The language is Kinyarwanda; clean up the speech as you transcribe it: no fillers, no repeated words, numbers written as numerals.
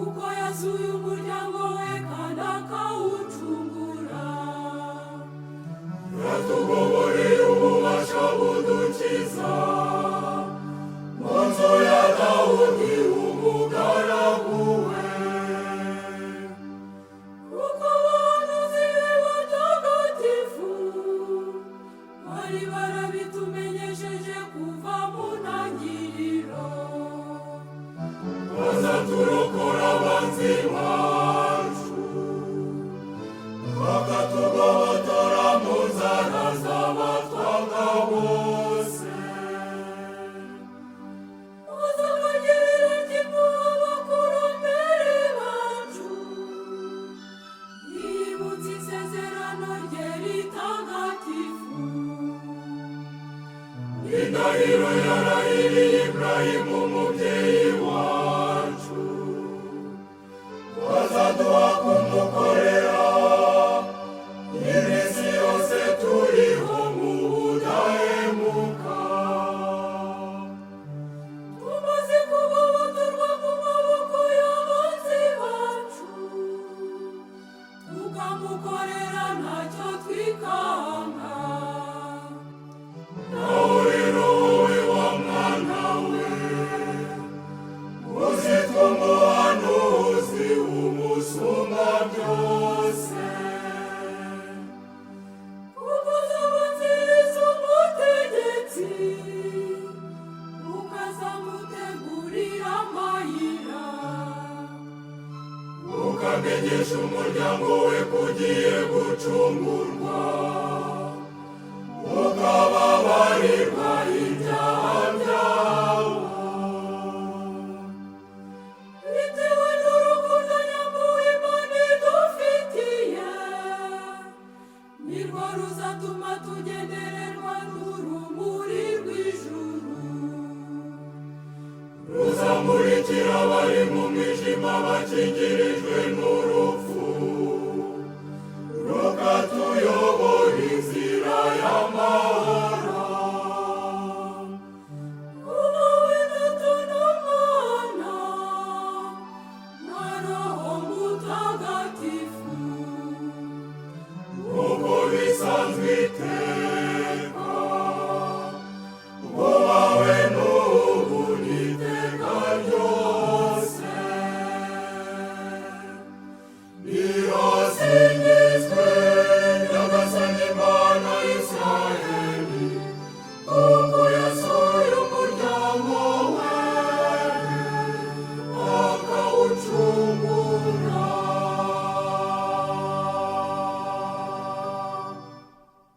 kuko yasuye umuryango we kandi akawucungura. yatugoboreye ububasha budukiza mu nzu ya Dawudi umugaragu we. kuko abahanuzi be batagatifu bari barabitumenyesheje kuva mu ntangiriro. bazaturokora abanzi bacu bakatugobotora mu nzara z'abatwanga bose. bazakagirira kimwe abakurambere bacu yibutse isezerano rye ritagatifu. indahiro yarahiriye Iburahimu umubyeyi wacu bazaduha kumukorera iminsi yose turiho mu budahemuka. tumaze kugobotorwa mu maboko y'abanzi bacu tukamukorera ntacyo twikanga. naho rero wowe wa mwana we uzitwa umuhanuzi umusumba byose. kuko uzabanziriza umutegetsi ukazamutegurira amayira. ukamenyesha umuryango we kugiye gucungurwa ukababarirwa ibyaha byabo. bitewe n'urukundo nyambuwe Imana idufitiye nirwo ruzatuma tugendererwa n'urumuri rw'ijuru. ruzamurikira abari mu mwijima bakingirijwe